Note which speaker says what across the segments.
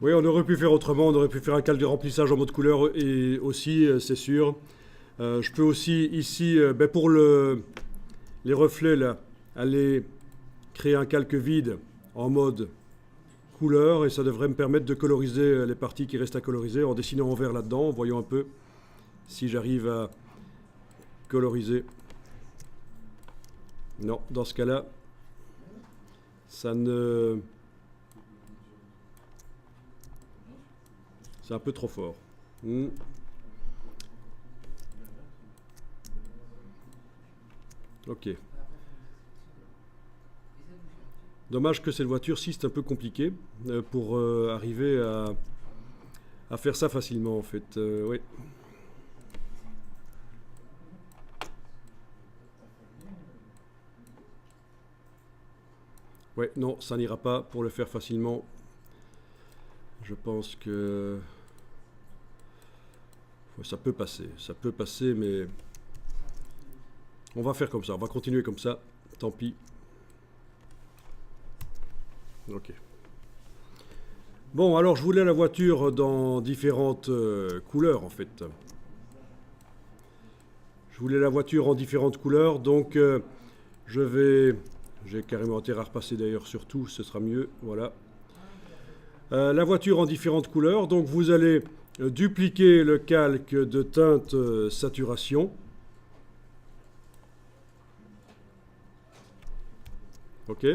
Speaker 1: Oui, on aurait pu faire autrement, on aurait pu faire un calque de remplissage en mode couleur et aussi, c'est sûr. Je peux aussi ici, pour les reflets là, aller créer un calque vide en mode couleur et ça devrait me permettre de coloriser les parties qui restent à coloriser en dessinant en vert là-dedans. Voyons un peu si j'arrive à coloriser. Non, dans ce cas-là, ça ne... C'est un peu trop fort. Ok. Dommage que cette voiture-ci, c'est un peu compliqué pour arriver à faire ça facilement, en fait. Oui. Ouais, non, ça n'ira pas pour le faire facilement. Je pense que... ouais, ça peut passer, mais... On va faire comme ça, on va continuer comme ça, tant pis. Ok. Bon, alors je voulais la voiture dans différentes couleurs, en fait. Je voulais la voiture en différentes couleurs, donc je vais... J'ai carrément intérêt à repasser d'ailleurs sur tout, ce sera mieux, voilà. La voiture en différentes couleurs, donc vous allez dupliquer le calque de teinte saturation. Ok.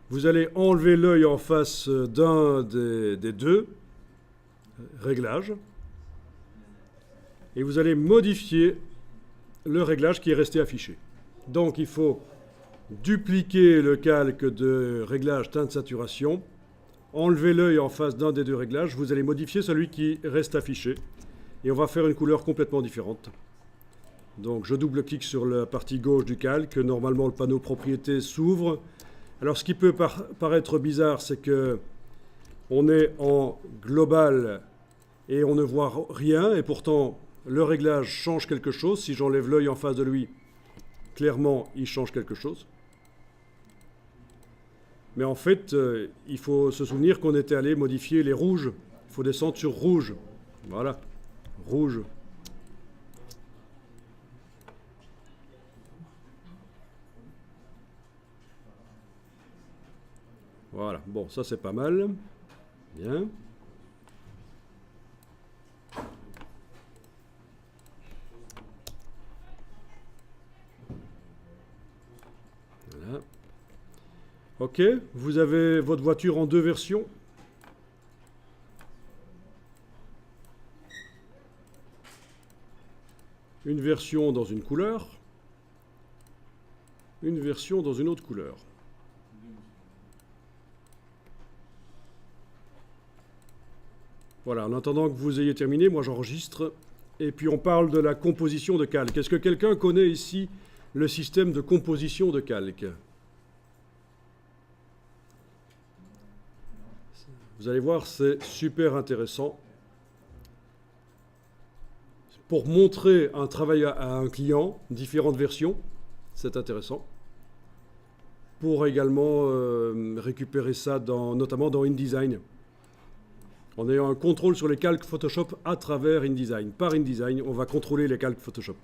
Speaker 1: Vous allez enlever l'œil en face d'un des deux réglages. Et vous allez modifier le réglage qui est resté affiché. Donc il faut dupliquer le calque de réglage teinte saturation, enlever l'œil en face d'un des deux réglages, vous allez modifier celui qui reste affiché. Et on va faire une couleur complètement différente. Donc je double-clique sur la partie gauche du calque. Normalement le panneau propriétés s'ouvre. Alors ce qui peut paraître bizarre, c'est que on est en global et on ne voit rien. Et pourtant le réglage change quelque chose. Si j'enlève l'œil en face de lui, clairement il change quelque chose. Mais en fait, il faut se souvenir qu'on était allé modifier les rouges. Il faut descendre sur rouge. Voilà, rouge. Voilà, bon, ça c'est pas mal. Bien. Voilà. Ok, vous avez votre voiture en deux versions. Une version dans une couleur, une version dans une autre couleur. Voilà, en attendant que vous ayez terminé, moi j'enregistre. Et puis on parle de la composition de calque. Est-ce que quelqu'un connaît ici le système de composition de calque ? Vous allez voir, c'est super intéressant. Pour montrer un travail à un client, différentes versions, c'est intéressant. Pour également récupérer ça notamment dans InDesign. En ayant un contrôle sur les calques Photoshop à travers InDesign. Par InDesign, on va contrôler les calques Photoshop.